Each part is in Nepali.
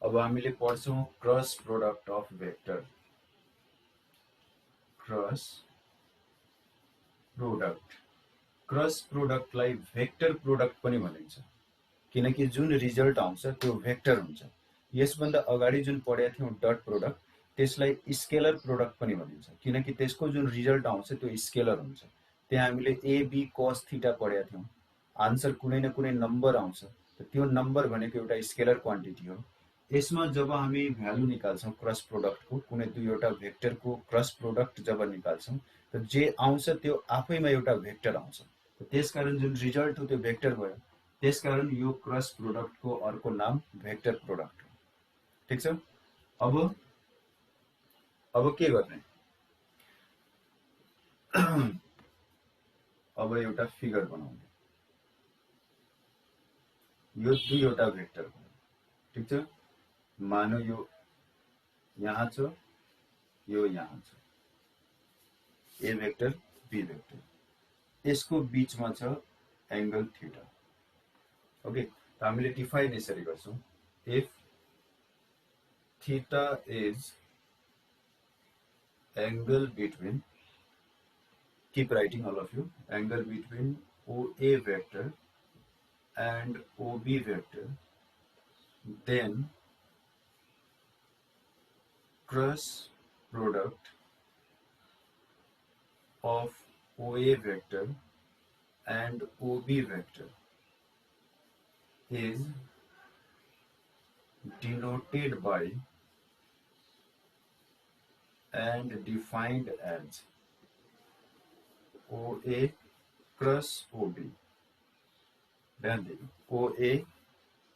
अब हामीले पढ्छौं cross product of vector. Cross product, cross प्रोडक्टलाई भेक्टर प्रोडक्ट पनि भनिन्छ किनकि जुन रिजल्ट आउँछ त्यो भेक्टर हुन्छ। यसभन्दा अगाडि जुन पढेका थियौं डट प्रोडक्ट, त्यसलाई स्केलर प्रोडक्ट पनि भनिन्छ किनकि त्यसको जुन रिजल्ट आउँछ त्यो स्केलर हुन्छ। त्यहाँ हामीले ए बी कस थीटा पढेका थियौं, आन्सर कुनै न कुनै नम्बर आउँछ, त्यो नम्बर भनेको एउटा स्केलर क्वान्टिटी हो। यसमा जब हामी भ्यालु निकाल्छौं क्रस प्रोडक्टको, कुनै दुईवटा भेक्टरको क्रस प्रोडक्ट जब निकाल्छौं त जे आउँछ त्यो आफैमा एउटा भेक्टर आउँछ। त्यसकारण जुन रिजल्ट हो त्यो भेक्टर भयो। त्यसकारण यो क्रस प्रोडक्टको अर्को नाम भेक्टर प्रोडक्ट हो। ठीक छ। अब के गर्ने? अब एउटा फिगर बनाउने। यो दुईवटा भेक्टर भयो। ठीक छ। मानौ यो यहाँ छ, यो यहाँ छ, ए भेक्टर बी भेक्टर, यसको बीचमा छ एंगल थीटा। ओके, त हामीले डिफाइन यसरी गर्छौं, if theta is angle between, keep writing all of you, angle between OA vector and OB vector, then cross product of OA vector and OB vector is denoted by and defined as OA cross OB। ध्यान दिनु, OA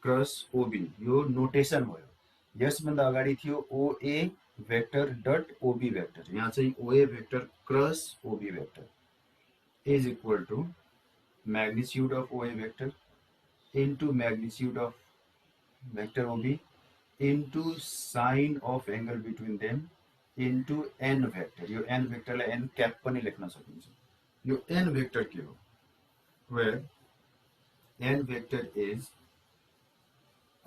cross OB यो नोटेसन भयो। यसभन्दा अगाडि थियो OA vector dot OB vector, यहाँ चाहिँ OA vector cross OB vector is equal to magnitude of OA vector into magnitude of vector OB into sine of angle between them into N vector. यो एन भेक्टरलाई एन क्याप पनि लेख्न सकिन्छ। यो एन भेक्टर के हो? Where N vector is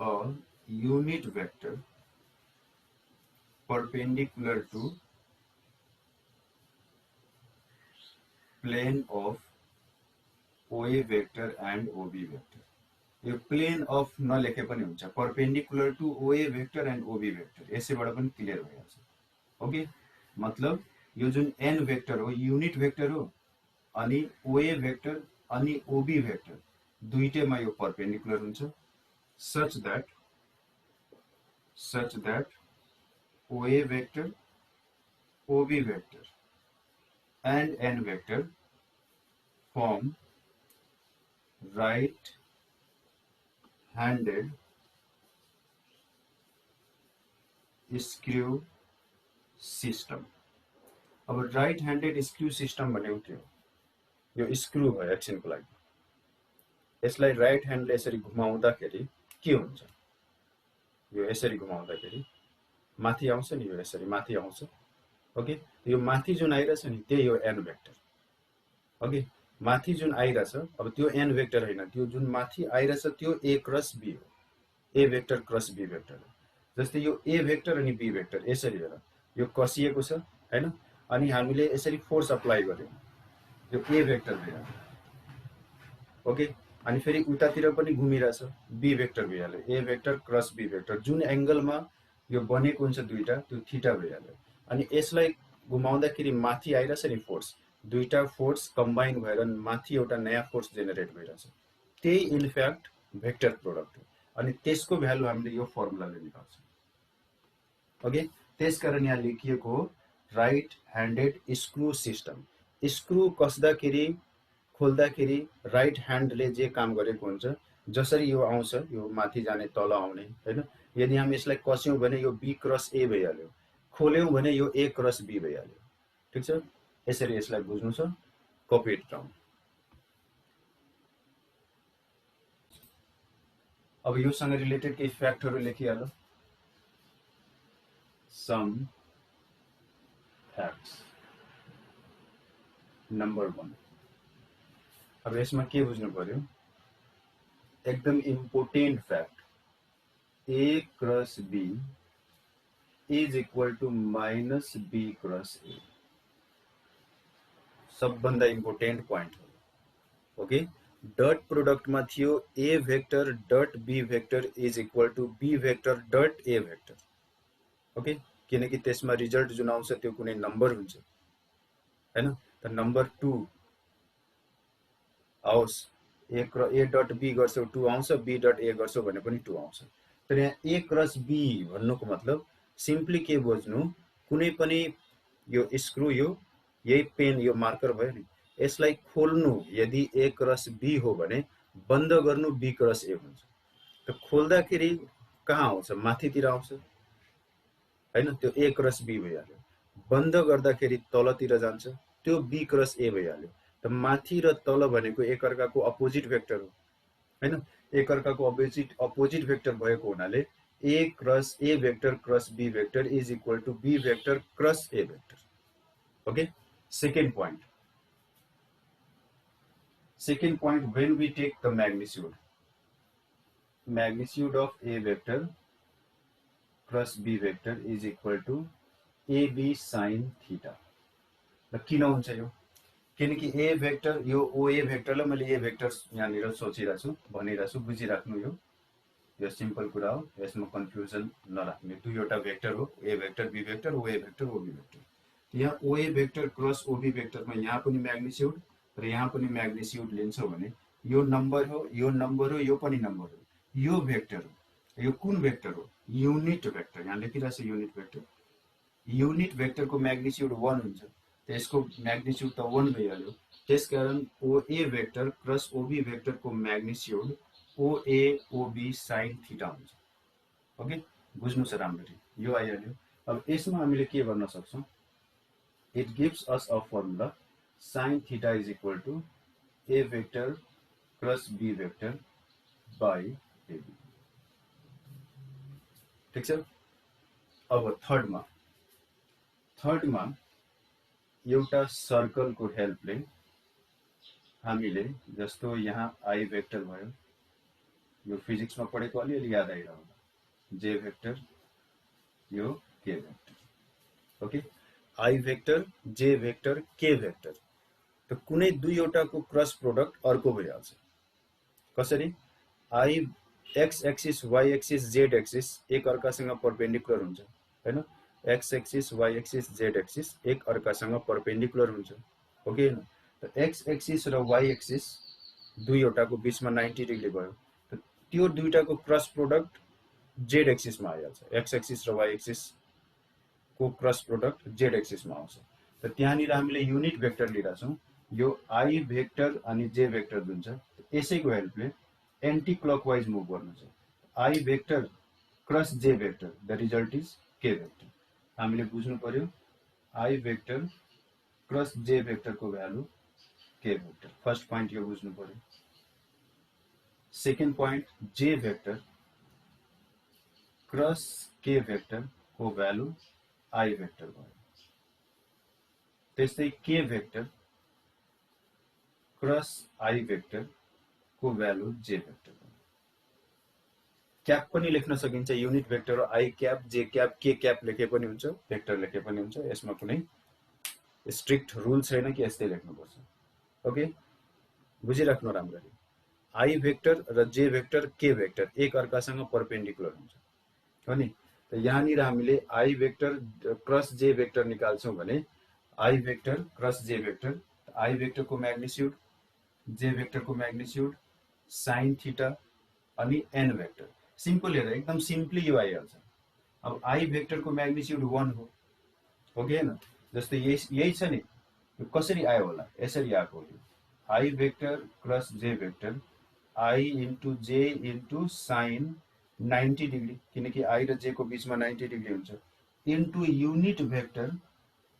a unit vector perpendicular to plane of OA vector and OB vector। यो प्लेन अफ नलेखे पनि हुन्छ, perpendicular to OA vector and OB vector, यसैबाट पनि क्लियर भइहाल्छ। ओके, मतलब यो जुन एन वेक्टर हो यूनिट वेक्टर हो, अनि OA वेक्टर अनि OB वेक्टर दुईटैमा यो परपेंडिकुलर हुन्छ, such that OA vector, OB vector and N vector form right-handed screw system। अब right-handed screw system भनेको के हो? यो स्क्रू भयो एकछिनको लागि, यसलाई राइट ह्यान्डले यसरी घुमाउँदाखेरि के हुन्छ? यो यसरी घुमाउँदाखेरि माथि आउँछ नि, यो यसरी माथि आउँछ। ओके, यो माथि जुन आइरहेछ नि त्यही हो एन भेक्टर। ओके, माथि जुन आइरहेछ, अब त्यो एन भेक्टर हैन, त्यो जुन माथि आइरहेछ त्यो ए क्रस बी हो, A vector cross B vector हो। जस्तै यो ए भेक्टर अनि बी भेक्टर यसरी हेर, यो कसिएको छ हैन, अनि हामीले यसरी फोर्स अप्लाई गर्यौं, यो ए भेक्टर भयो। ओके, अनि फेरि उतातिर पनि घुमिरहेछ, बी भेक्टर भइहाल्यो, A vector cross B vector, जुन एंगलमा यो बनेको हुन्छ दुईटा त्यो थीटा भइहाल्यो। अनि यसलाई घुमाउँदाखेरि माथि आइरहेछ नि फोर्स, दुईटा फोर्स कम्बाइन भएर माथि एउटा नयाँ फोर्स जेनेरेट भइरहेछ, त्यही इनफ्याक्ट भेक्टर प्रोडक्ट हो। अनि त्यसको भ्यालु हामीले यो फर्मुलाले निकाल्छौं। ओके, त्यसकारण यहाँ लेखिएको हो right handed screw system. Screw कसदाखेरि खोल्दाखेरि राइट ह्यान्डले जे काम गरेको हुन्छ, जसरी यो आउँछ यो माथि जाने तल आउने हैन, यदि हामी यसलाई कस्यौं भने यो बी क्रस ए भइहाल्यो, खोल्यौं भने यो ए क्रस बी भइहाल्यो। ठीक छ, यसरी यसलाई बुझ्नु छ, कपी इट डाउन। अब योसँग रिलेटेड केही फ्याक्टहरु लेखिहाल। Some facts. नम्बर 1, अब यसमा के बुझ्नु पर्यो? एकदम important fact, A cross B is equal to minus B cross A। सबभन्दा इम्पोर्टेन्ट पोइन्ट हो। ओके, डट प्रोडक्टमा थियो A vector dot B vector is equal to B vector dot A vector. Okay, किनकि त्यसमा रिजल्ट जुन आउँछ त्यो कुनै नम्बर हुन्छ हैन। त नम्बर 2 आओस्, A डट B गर्छौ 2 आउँछ, B डट A गर्छौ भने पनि 2 आउँछ। तर यहाँ A क्रस B भन्नुको मतलब सिम्पली के बुझ्नु, कुनै पनि यो स्क्रु, यो यही पेन, यो मार्कर भयो नि, यसलाई खोल्नु यदि A क्रस B हो भने बन्द गर्नु B क्रस A हुन्छ। त खोल्दाखेरि कहाँ आउँछ? माथितिर आउँछ हैन, त्यो A क्रस B भइहाल्यो। बन्द गर्दाखेरि तलतिर जान्छ, त्यो B क्रस A भइहाल्यो। त माथि र तल भनेको एकअर्काको अपोजिट भेक्टर हो हैन। एकअर्काको अपोजिट भेक्टर भएको हुनाले A cross A vector cross B vector is equal to B vector cross A vector. Okay, second point, when we take the magnitude of A vector cross B vector is equal to AB sin theta। र किन हुन्छ यो? किनकि A भेक्टर, यो OA भेक्टरलाई मैले A भेक्टर यहाँनिर सोचिरहेको छु, भनिरहेको छु, बुझिराख्नु। यो सिम्पल कुरा हो, यसमा कन्फ्युजन नराख्ने। दुईवटा भेक्टर हो, A vector B vector, OA vector OB vector. यहाँ OA भेक्टर क्रस OB भेक्टरमा यहाँ पनि म्याग्निट्युड र यहाँ पनि म्याग्निट्युड लिन्छौ भने यो नम्बर हो, यो नम्बर हो, यो पनि नम्बर हो, यो भेक्टर हो। यो कुन भेक्टर हो? Unit vector. यहाँ लेखिरहेको छ युनिट भेक्टर। युनिट भेक्टरको म्याग्निट्युड 1 हुन्छ, त्यसको म्याग्निट्युड त 1 भइहाल्यो। त्यसकारण OA भेक्टर क्रस OB भेक्टरको magnitude OA OB sin theta हुन्छ। ओके, बुझ्नु छ राम्ररी, यो आइहाल्यो। अब यसमा हामीले के गर्न सक्छौं? It gives us a formula sin theta is equal to A vector cross B vector by AB। ठीक छ। अब थर्डमा एउटा सर्कलको हेल्पले हामीले, जस्तो यहाँ I भेक्टर भयो, यो फिजिक्समा पढेको अलिअलि याद आइरहन्छ, J भेक्टर, यो K vector. Okay, I vector, J vector, K vector. त कुनै दुईवटाको क्रस प्रोडक्ट अर्को भइहाल्छ। कसरी? I X axis Y axis Z axis एक अर्कासँग परपेन्डिकुलर हुन्छ हैन। X axis Y axis Z axis एक अर्कासँग परपेन्डिकुलर हुन्छ हो कि हैन। त एक्स एक्सिस र वाई एक्सिस दुईवटाको बीचमा 90 डिग्री भयो। त त्यो दुईटाको क्रस प्रोडक्ट जेड एक्सिसमा आइहाल्छ। एक्स एक्सिस र वाई एक्सिस को क्रस प्रोडक्ट जेड एक्सिसमा आउँछ। त त्यहाँनिर हामीले युनिट भेक्टर लिइरा छौं, यो आई भेक्टर अनि जे भेक्टर जुन छ, यसैको हेल्पले एन्टी क्लकवाइज मुभ गर्नु छ। आई भेक्टर क्रस जे vector, the result is k vector. हामीले बुझ्नु पर्यो आई भेक्टर क्रस जे भेक्टरको value k vector. First point यो बुझ्नु पर्यो। Second point, j vector cross k vector को भ्यालु आई भेक्टर भयो। त्यस्तै k vector cross i vector को भ्यालु जे भेक्टर भयो। क्याप पनि लेख्न सकिन्छ, युनिट भेक्टर हो, i cap, j cap, k cap लेखे पनि हुन्छ, भेक्टर लेखे पनि हुन्छ। यसमा कुनै स्ट्रिक्ट रुल छैन कि यस्तै लेख्नुपर्छ। ओके, बुझिराख्नु राम्ररी। आई भेक्टर र जे भेक्टर के भेक्टर एक अर्कासँग परपेन्डिकुलर हुन्छ हो नि। त यहाँनिर हामीले आई भेक्टर क्रस जे भेक्टर निकाल्छौं भने आई भेक्टर क्रस जे भेक्टर, आई भेक्टरको म्याग्निट्युड, जे भेक्टरको म्याग्निट्युड, साइन थीटा अनि एन भेक्टर। सिम्पल हेर, एकदम सिम्पली यो आइहाल्छ। अब आई भेक्टरको म्याग्निट्युड 1 हो कि हैन। जस्तै यही छ नि, कसरी आयो होला? यसरी आएको हो। आई भेक्टर क्रस जे vector I into J into sine 90 degree, किनकि आई र जे को बीचमा 90 डिग्री हुन्छ, into unit vector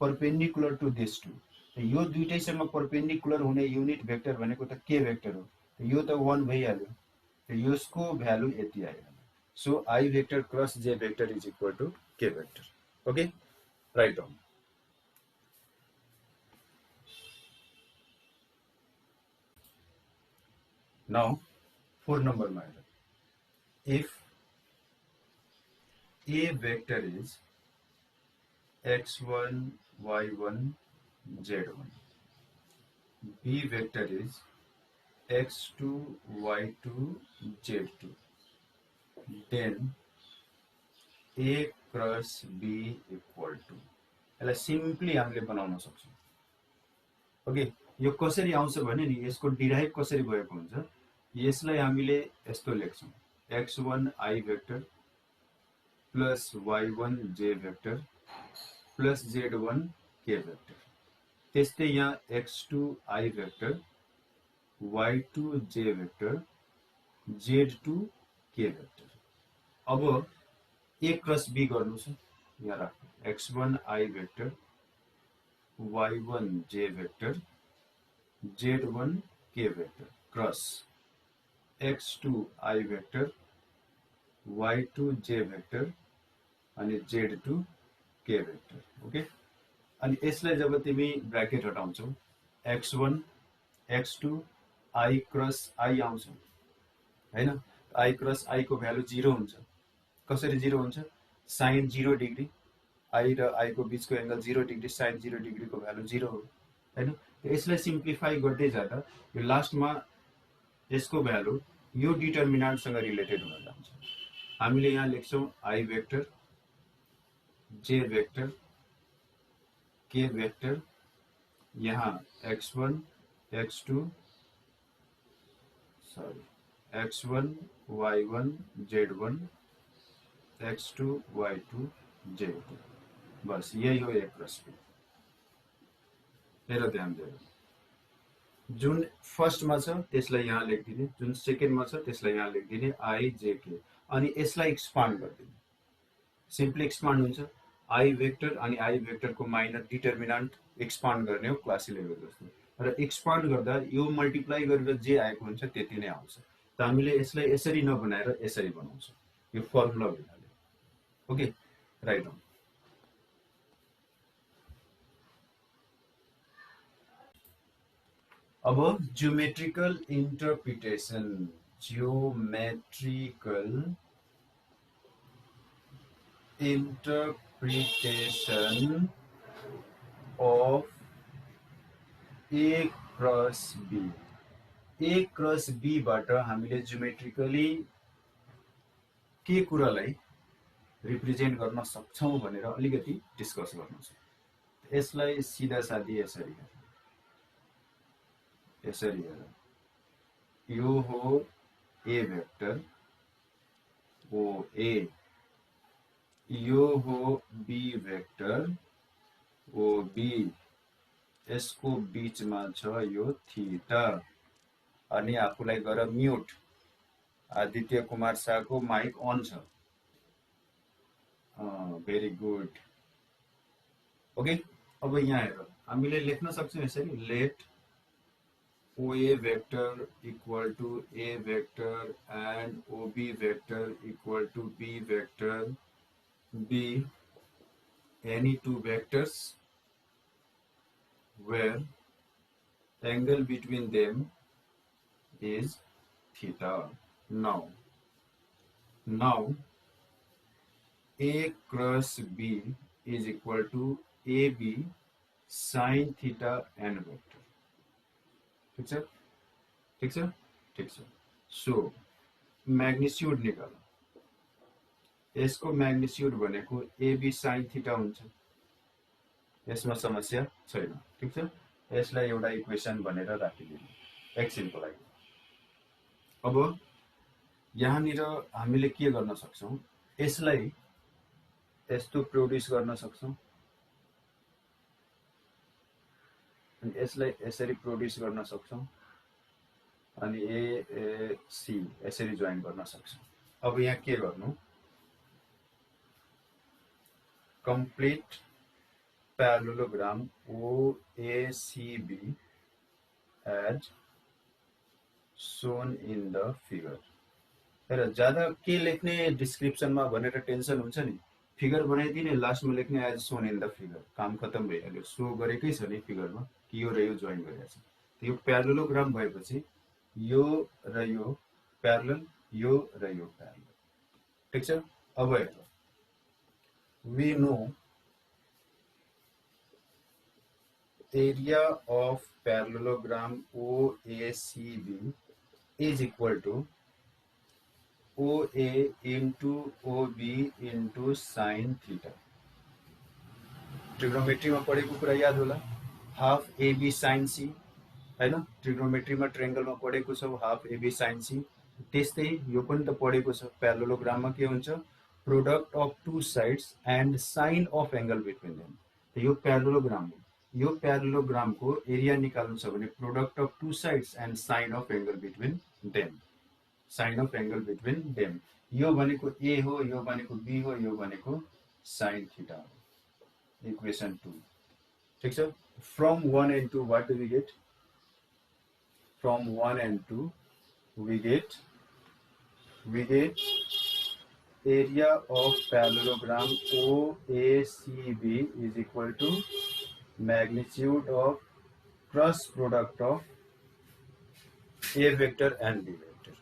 perpendicular to this two. यो दुईटैसँग परपेन्डिकुलर हुने युनिट भेक्टर भनेको त के भेक्टर हो। यो त 1 भइहाल्यो। यसको भ्यालु यति आयो। सो आई भेक्टर क्रस जे vector is equal to k vector. Okay, right down. Now 4 नम्बरमा हेर, if A vector is x1 y1 z1, B vector is x2 y2 z2, then A cross B equal to, यसलाई सिम्पली हामीले बनाउन सक्छौं। ओके, यो कसरी आउँछ भने नि यसको डिराइभ कसरी भएको हुन्छ, यसलाई हामीले यस्तो लेख्छौं, x1 I vector plus y1 j vector plus z1 k vector, त्यस्तै यहाँ x2 I vector y2 j vector z2 k vector. अब A क्रस B गर्नु छ, यहाँ राख्नु, x1 I vector y1 j vector z1 k vector cross x2 I vector y2 j vector अनि z2 k भेक्टर। ओके, अनि यसलाई जब तिमी ब्र्याकेट हटाउँछौ, x1 x2 I cross I आउँछ हैन, I क्रस I को भ्यालु 0 हुन्छ। कसरी 0 हुन्छ, साइन 0 डिग्री, I र I को बीचको एंगल 0 डिग्री, साइन 0 डिग्री को भ्यालु 0 हो हैन। यसलाई सिम्प्लिफाई गर्दै जाँदा यो लास्टमा यसको भ्यालु यो डिटरमिनेन्ट सँग रिलेटेड हुन जान्छ। हामीले यहाँ लेख्छौं I vector j vector k vector, यहाँ x1 x2 x1 y1 z1 x2 y2 z2, बस यही हो एक क्रस बी। हेर ध्यान दिएर, जुन फर्स्टमा छ त्यसलाई यहाँ लेखिदिने, जुन सेकेन्डमा छ त्यसलाई यहाँ लेखिदिने I j k, अनि यसलाई एक्सपान्ड गरिदिने। सिम्पली एक्सपान्ड हुन्छ, I भेक्टर अनि I भेक्टर को माइनर डिटरमिनेन्ट एक्सपान्ड गर्ने हो क्लास 11 जस्तो, र एक्सपान्ड गर्दा यो मल्टिप्लाई गरेर जे आएको हुन्छ त्यति नै आउँछ। त हामीले यसलाई यसरी नबनाएर यसरी बनाउँछौं, यो फर्मुला भइहाल्यो। Okay, right down. अब geometrical interpretation, geometrical interpretation of A cross B। A cross B बाट हामीले ज्योमेट्रिकली के कुरालाई रिप्रेजेन्ट गर्न सक्छौं भनेर अलिकति डिस्कस गर्नु छ। यसलाई सिधा सादी यसरी हेर, यसरी हेर, यो हो A भेक्टर OA, यो हो B भेक्टर OB, यसको बीचमा छ यो थीटा, अनि आफूलाई गर म्युट। आदित्य कुमार शाहको माइक अन छ, भेरी गुड। ओके, अब यहाँ हेर, हामीले लेख्न सक्छौं यसरी, late OA vector equal to A vector and OB vector equal to B vector be any two vectors where angle between them is theta. Now A cross B is equal to AB sin theta n vector. ठीक छ, ठीक छ, ठीक छ। सो म्याग्निट्युड निकाल, यसको म्याग्निट्युड भनेको AB sin थीटा हुन्छ, यसमा समस्या छैन। ठीक छ, यसलाई एउटा इक्वेसन भनेर राखिदिनु एकछिनको लागि। अब यहाँनिर हामीले के गर्न सक्छौं, यसलाई यस्तो प्रोड्युस गर्न सक्छौं, अनि यसलाई यसरी प्रोड्युस गर्न सक्छौं, अनि AC यसरी जोइन गर्न सक्छौं। अब यहाँ के गर्नु, complete प्यारालेलोग्राम OACB as shown in the figure। हेर, ज्यादा के लेख्ने डिस्क्रिप्सनमा भनेर टेन्सन हुन्छ नि, फिगर बनाइदिने, लास्टमा लेख्ने as shown in the figure, काम खत्म भइहाल्यो। सो गरेकै छ नि फिगरमा कि यो र यो जोइन गरेको छ। यो प्यारालेलोग्राम भएपछि यो र यो प्यारलल, यो र यो प्यारलल। ठीक छ, अब हेर, we know area of parallelogram OACB is equal to OA into OB into sin theta. Trigonometry में पढेको कुरा याद होला, हाफ AB sin C हैन। ट्रिग्नोमेट्री में ट्रायंगल में पढेको छौ हाफ AB sin C। त्यस्तै यो पनि त पढेको छ, प्यारालेलोग्राम में के हुन्छ, product of two sides and sine of angle between them. यो प्यारालेलोग्राम हो, यो प्यारालेलोग्राम को एरिया निकाल्नु छ भने product of two sides and sine of angle between them, sine of angle between them. यो भनेको A हो, यो भनेको B हो, यो भनेको sin थीटा हो। इक्वेशन 2 ठीक छ। From 1 and 2 what do we get? From 1 and 2 we get area of parallelogram OACB is equal to magnitude of cross product of A vector and B vector.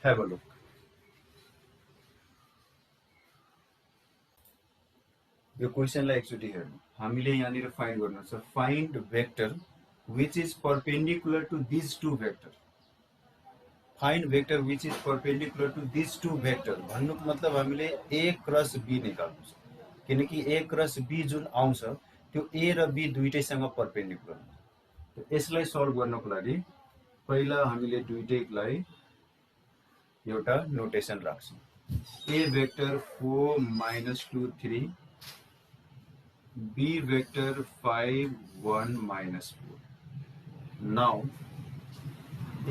Have a look. यो क्वेशनलाई एकचोटि हेर्नु, हामीले यहाँनिर फाइन्ड गर्नु छ, find vector which is perpendicular to these two vector. Find vector which is perpendicular to these two vector भन्नुको मतलब हामीले A क्रस B निकाल्नु छ, किनकि A क्रस B जुन आउँछ त्यो A र B दुईटैसँग परपेन्डिकुलर हुन्छ। यसलाई सल्भ गर्नको लागि पहिला हामीले दुईटैलाई एउटा नोटेसन राख्छौँ। A vector 4 - 2 3, B vector 5 1 - 4. Now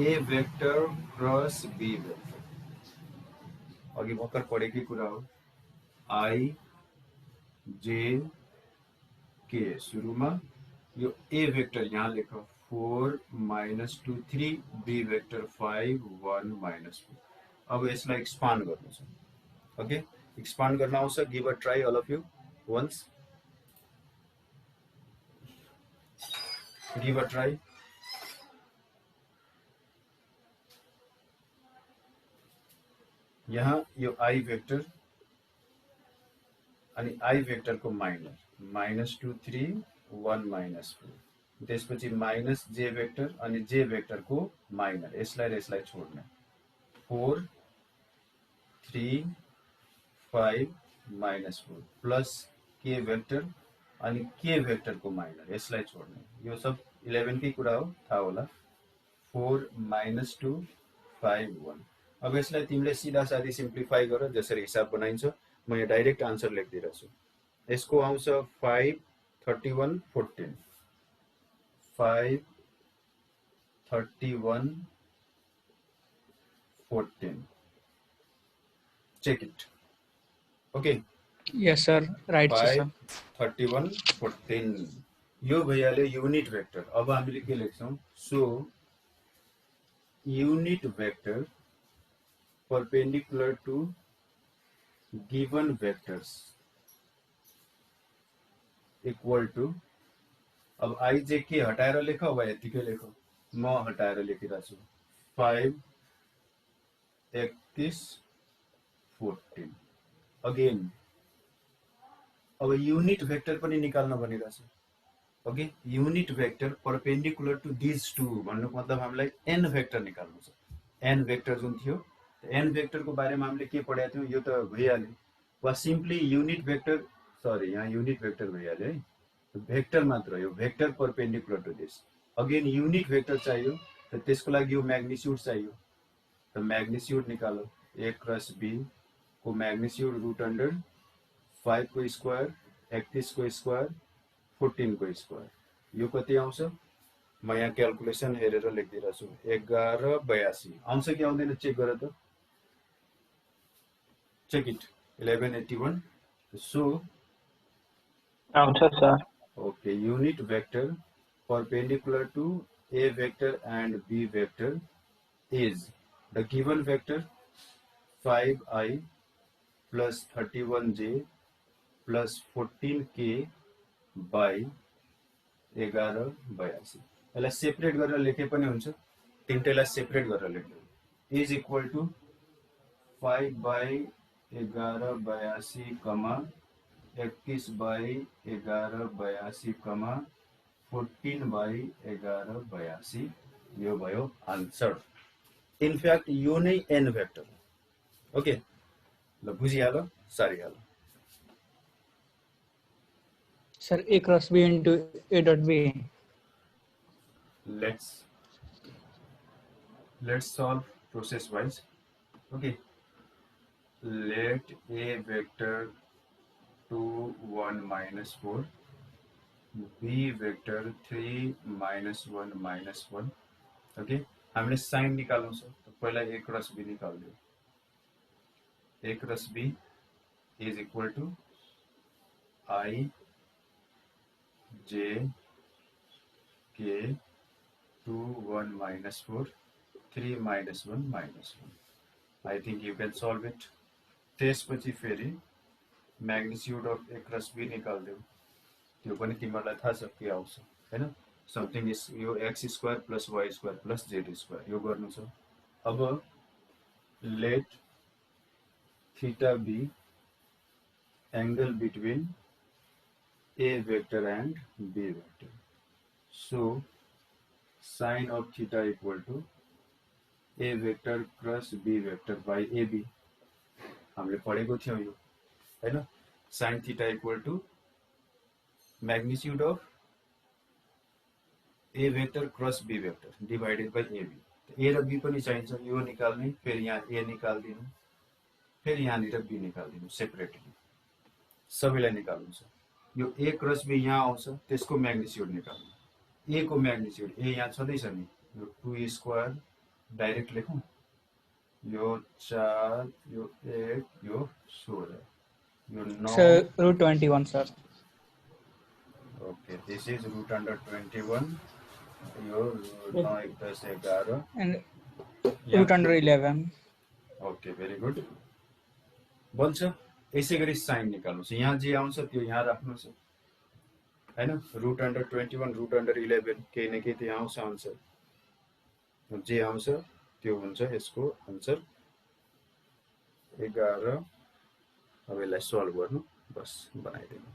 A vector cross B vector, अघि भर्खर पढेकै कुरा हो, I J K सुरुमा यो A वेक्टर यहाँ लेख 4 - 2 3, B वेक्टर 5 1 - 4। अब यसलाई एक्सपान्ड गर्नु छ। ओके, एक्सपान्ड गर्न आउँछ, give a try all of you once, give a try. यहाँ यो I वेक्टर अनि I वेक्टर को माइनर -2 3 1 - 4, त्यसपछि माइनस J वेक्टर अनि J वेक्टर को माइनर, यसलाई छोड्ने 4 3 5 - 4 प्लस K वेक्टर अनि K वेक्टर को माइनर, यसलाई छोड्ने। यो सब 11 कै कुरा हो, थाहा होला। 4 - 2 5 1। अब यसलाई तिमीले सीधा सादी सिम्प्लिफाई गर, जसरी हिसाब बनाइन्छ। म यहाँ डाइरेक्ट आन्सर लेखिदिरहेको छु। यसको आउँछ 5 31 14, 5 31 14। Check it. Okay, yes sir, right छ सर। 5 31 14 यो भइहाल्यो युनिट वेक्टर। अब हामीले के लेख्छौं, so unit vector perpendicular to given vectors equal to, अब IJ के हटाएर लेख वा यतिकै लेख, म हटाएर लेखिरहेको छु, 5 31 14। अगेन अब युनिट वेक्टर पनि निकाल्न भनिरहेको छु। Okay, unit vector perpendicular to this two भन्नुको मतलब हामीलाई n वेक्टर निकाल्नु छ। n वेक्टर जुन थियो, n वेक्टर को बारेमा हामीले के पढेका थियौं, यो त भइहाल्यो। वा सिम्पली युनिट वेक्टर, सरी यहाँ युनिट वेक्टर भइहाल्यो है, वेक्टर मात्र, यो vector perpendicular to this. Again unit vector चाहियो त त्यसको लागि यो म्याग्निट्युड चाहियो, त म्याग्निट्युड निकालो। A क्रस B को म्याग्निट्युड √5 को स्क्वायर 31 को स्क्वायर 14 को स्क्वायर, यो कति आउँछ, म यहाँ क्याल्कुलेसन हेरेर लेखिदिरहेको छु, 1182 आउँछ कि आउँदैन चेक गर त, चेक इट। 1181 सो आउँछ sir. Okay, unit vector perpendicular to A vector and B vector is the given vector 5I plus 31J plus 14K by 1182। यसलाई सेपरेट गरेर लेखे पनि हुन्छ, तीनटैलाई सेपरेट गरेर लेख्नु इज इक्वल टू 5 by 1182, 21/1182, 14/1182 यो भयो आन्सर। इनफ्याक्ट यो नै n भेक्टर हो। ओके, ल बुझिहाल, सारिहाल। Sir, A cross B into A dot B. Let's solve process wise. Okay, let A vector 2 1 minus 4, B vector 3 minus 1 minus 1. Okay, हामीले साइन निकाल्नु छ, पहिला A cross B निकाल्दियो। A cross B is equal to I J K 2 1 minus 4 3 minus 1 minus 1. I think you can solve it. त्यसपछि फेरि magnitude of A cross B निकाल्दियो, त्यो पनि तिमीहरूलाई थाहा छ के आउँछ हैन। समथिङ इज यो x² plus y² plus z² यो गर्नु छ। अब let theta be angle between A vector and B vector. So sin of theta equal to A vector cross B vector by AB. हामीले पढेको थियौं यो हैन। sin theta equal to magnitude of A vector cross B vector divided by AB. A र B पनि चाहिन्छ, यो निकाल्ने, फेरि यहाँ A निकाल्दिनु, फेरि यहाँनिर B निकाल्दिनु सेपरेटली, सबैलाई निकाल्नु छ। यो A क्रस B यहाँ आउँछ, त्यसको म्याग्निट्युड निकाल्नु। A को म्याग्निट्युड A यहाँ छँदैछ नि, यो 2 स्क्वायर डाइरेक्ट लेखौं, यो 4 यो 1 यो 16 यो 9। Sir, root 21, sir. Okay, this is root under 21. यो 9 1 10 11 And root under 11. Okay, very good. बन्छ यसै गरी साइन निकाल्नु छ, यहाँ जे आउँछ त्यो यहाँ राख्नु छ हैन। रुट अन्डर 21 रुट अन्डर 11 केही न केही त्यो आउँछ आन्सर, जे आउँछ त्यो हुन्छ यसको आन्सर 11। अब यसलाई सल्भ गर्नु, बस बनाइदिनु।